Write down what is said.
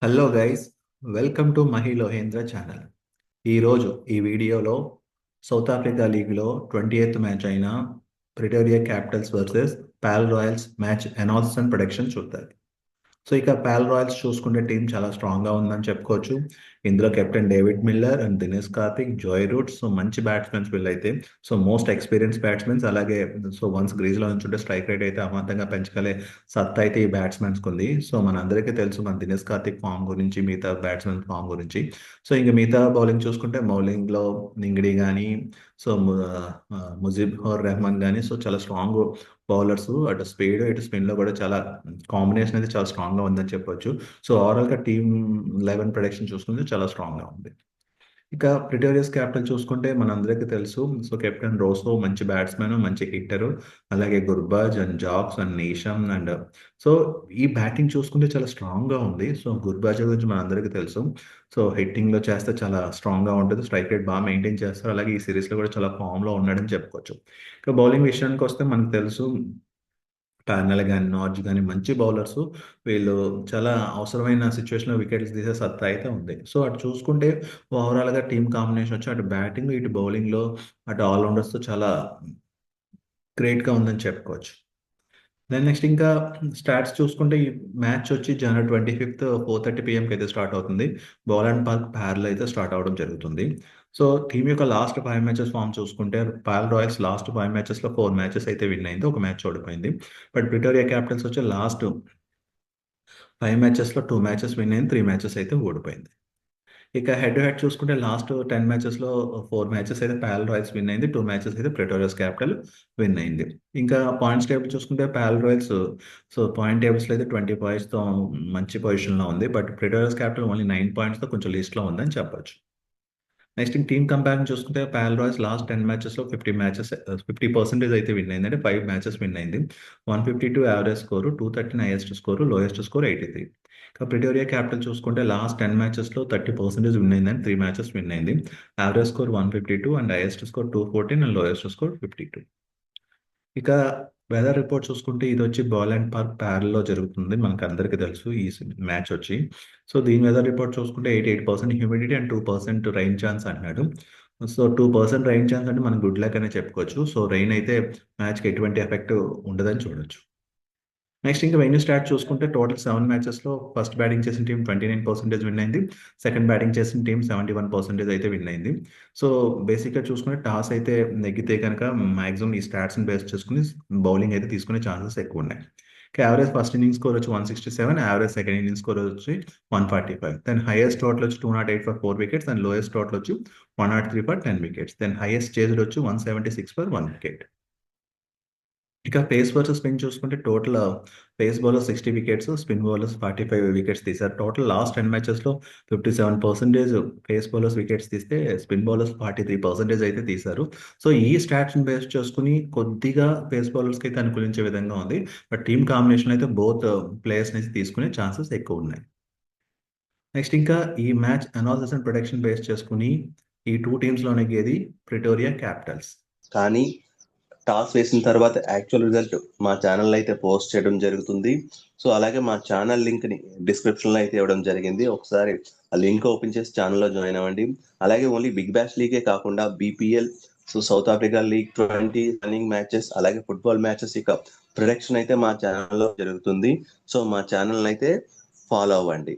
Hello guys, welcome to Mahi Lohendra channel. ఈరోజు ఈ వీడియోలో సౌత్ ఆఫ్రికా లీగ్లో 28th మ్యాచ్ అయిన Pretoria Capitals versus Paarl Royals match analysis and prediction చూద్దాం. సో ఇక పాల్ రాయల్స్ చూసుకుంటే టీం చాలా స్ట్రాంగ్గా ఉందని చెప్పుకోవచ్చు. ఇందులో captain David Miller and Dinesh Karthik, Joe Root, so మంచి బ్యాట్స్మెన్స్ వీళ్ళైతే. So most experience batsmen. అలాగే సో వన్స్ గ్రీజ్లో నుంచుంటే స్ట్రైక్ రేట్ అయితే అమాంతంగా పెంచగలే సత్తా అయితే ఈ బ్యాట్స్మెన్స్కి ఉంది. సో మనందరికీ తెలుసు మన దినేష్ కార్తిక్ ఫామ్ గురించి, మిగతా బ్యాట్స్మెన్ ఫామ్ గురించి. సో ఇంక మిగతా బౌలింగ్ చూసుకుంటే బౌలింగ్లో నింగిడి కానీ, సో ముజీబ్ ఉర్ రెహమాన్ కానీ, సో చాలా స్ట్రాంగ్ బౌలర్స్. అటు స్పీడ్ ఇటు స్పిన్లో కూడా చాలా కాంబినేషన్ అయితే చాలా స్ట్రాంగ్గా ఉందని చెప్పొచ్చు. సో ఓవరాల్గా టీమ్ 11 ప్రొడక్షన్ చూసుకుంటే చాలా స్ట్రాంగ్గా ఉంది. ఇక ప్రిటోరియస్ క్యాపిటల్ చూసుకుంటే మనందరికీ తెలుసు. సో కెప్టెన్ రోసో మంచి బ్యాట్స్మెన్, మంచి హిట్టరు. అలాగే Gurbaz and Jacks and Neesham and so ఈ బ్యాటింగ్ చూసుకుంటే చాలా స్ట్రాంగ్గా ఉంది. సో గుర్బాజ్ గురించి మనందరికీ తెలుసు. సో హిట్టింగ్లో చేస్తే చాలా స్ట్రాంగ్గా ఉంటుంది. స్ట్రైక్ రేట్ బాగా మెయింటైన్ చేస్తారు. అలాగే ఈ సిరీస్లో కూడా చాలా ఫామ్లో ఉన్నాడని చెప్పుకోవచ్చు. ఇక బౌలింగ్ విషయానికి వస్తే మనకు తెలుసు టార్నెల్ గాని, నార్జ్ గాని మంచి బౌలర్సు. వీళ్ళు చాలా అవసరమైన సిట్యుయేషన్‌లో వికెట్స్ తీసే సత్తా అయితే ఉంది. సో అటు చూసుకుంటే ఓవరాల్‌గా టీమ్ కాంబినేషన్ వచ్చి అటు బ్యాటింగ్, ఇటు బౌలింగ్‌లో అటు ఆల్ రౌండర్స్‌తో చాలా గ్రేట్‌గా ఉందని చెప్పుకోవచ్చు. దెన్ నెక్స్ట్ ఇంకా స్టాట్స్ చూసుకుంటే ఈ మ్యాచ్ వచ్చి జనవరి 25థ్ 4:30 పీఎంకి అయితే స్టార్ట్ అవుతుంది. బోలాన్ పార్క్, ప్యార్లో అయితే స్టార్ట్ అవ్వడం జరుగుతుంది. సో టీమ్ యొక్క లాస్ట్ 5 మ్యాచెస్ ఫామ్ చూసుకుంటే పాల్ రాయల్స్ లాస్ట్ 5 మ్యాచెస్‌లో 4 మ్యాచెస్ అయితే విన్ అయింది. ఒక మ్యాచ్ ఓడిపోయింది. బట్ ప్రిటోరియా క్యాపిటల్స్ వచ్చి లాస్ట్ 5 మ్యాచెస్‌లో 2 మ్యాచెస్ విన్ అయింది. 3 మ్యాచెస్ అయితే ఓడిపోయింది. ఇక హెడ్ టు హెడ్ చూసుకుంటే లాస్ట్ 10 మ్యాచెస్‌లో 4 మ్యాచెస్ అయితే పాల్ రాయల్స్ విన్ అయింది. 2 మ్యాచెస్ అయితే ప్రిటోరియస్ క్యాపిటల్ విన్ అయింది. ఇంకా పాయింట్స్ టేబుల్ చూసుకుంటే పాల్ రాయల్స్ సో పాయింట్ టేబుల్స్‌లో అయితే 20 పాయింట్స్‌తో మంచి పొజిషన్‌లో ఉంది. బట్ ప్రిటోరియస్ క్యాపిటల్ ఓన్లీ 9 పాయింట్స్‌తో కొంచెం లీస్ట్‌లో ఉందని చెప్పొచ్చు. నెక్స్ట్ టీమ్ కంపారిజన్ చూసుకుంటే పాల్ రాయల్స్ లాస్ట్ 10 మ్యాచెస్‌లో 50% అయితే విన్ అయింది. అంటే 5 మ్యాచెస్ విన్ అయింది. 152 average score, 213 highest score, lowest score 83. ఇక ప్రిటోరియా క్యాపిటల్ చూసుకుంటే లాస్ట్ 10 మ్యాచెస్‌లో 30% విన్ అయిందని 3 మ్యాచెస్ విన్ అయింది. Average score 152 and highest score 214 and lowest score 52. ఇక వెదర్ రిపోర్ట్ చూసుకుంటే ఇదొచ్చి బాల్ పార్క్ ప్యారల్‌లో జరుగుతుంది. మనకందరికీ తెలుసు ఈ మ్యాచ్ వచ్చి. సో దీని వెదర్ రిపోర్ట్ చూసుకుంటే 88% హ్యూమిడిటీ అండ్ 2% రైన్ ఛాన్స్ అన్నాడు. సో 2% రైన్ ఛాన్స్ అంటే మనం గుడ్ లక్ అనే చెప్పుకోవచ్చు. సో రెయిన్ అయితే మ్యాచ్‌కి ఎటువంటి ఎఫెక్ట్ ఉండదని చూడొచ్చు. నెక్స్ట్ ఇంకా వెన్యూ స్టాట్స్ చూసుకుంటే టోటల్ 7 మ్యాచెస్‌లో ఫస్ట్ బ్యాటింగ్ చేసిన టీమ్ 29% విన్ అయింది. సెకండ్ బ్యాటింగ్ చేసిన టీమ్ 71% అయితే విన్ అయింది. సో బేసిక్‌గా చూసుకుంటే టాస్ అయితే నెగ్గితే గనక మాక్సిమం ఈ స్టాట్స్‌ని బేస్ చేసుకొని బౌలింగ్ అయితే తీసుకునే ఛాన్సెస్ ఎక్కువున్నాయి. యావరేజ్ ఫస్ట్ ఇన్నింగ్స్ స్కోర్ వచ్చి 167, యావరేజ్ సెకండ్ ఇన్నింగ్స్ స్కోర్ వచ్చి 145. దెన్ హైయెస్ట్ టోటల్ వచ్చి 208 for 4 wickets and lowest total వచ్చి 103 for 10 wickets. Then highest chased వచ్చి 176 ఫర్ 1 వికెట్. ఇక పేస్ వర్సెస్ స్పిన్ చూసుకుంటే total pace bowlers 60 wickets, spin bowlers 45 wickets తీశారు. Total last 10 మ్యాచెస్‌లో 57% pace bowlers wickets తీస్తే, spin bowlers 43% అయితే తీశారు. సో ఈ స్టాట్స్‌ని బేస్ చేసుకొని కొద్దిగా పేస్ బౌలర్స్‌కి అయితే అనుకూలించే విధంగా ఉంది. బట్ టీమ్ కాంబినేషన్ అయితే బోత్ ప్లేయర్స్‌ని అయితే తీసుకునే ఛాన్సెస్ ఎక్కువున్నాయి. నెక్స్ట్ ఇంకా ఈ match analysis and prediction base చేసుకొని ఈ 2 టీమ్స్‌లో నెగ్గేది ప్రిటోరియా క్యాపిటల్స్. కానీ టాస్ వేసిన తర్వాత యాక్చువల్ రిజల్ట్ మా ఛానల్ అయితే పోస్ట్ చేయడం జరుగుతుంది. సో అలాగే మా ఛానల్ లింక్ ని డిస్క్రిప్షన్ లో అయితే ఇవ్వడం జరిగింది. ఒకసారి ఆ లింక్ ఓపెన్ చేసి ఛానల్లో జాయిన్ అవ్వండి. అలాగే ఓన్లీ బిగ్ బ్యాష్ లీగే కాకుండా BPL, so south Africa league 20 running matches, అలాగే ఫుట్బాల్ మ్యాచెస్ ఇక ప్రొడక్షన్ అయితే మా ఛానల్లో జరుగుతుంది. సో మా ఛానల్ అయితే ఫాలో అవ్వండి.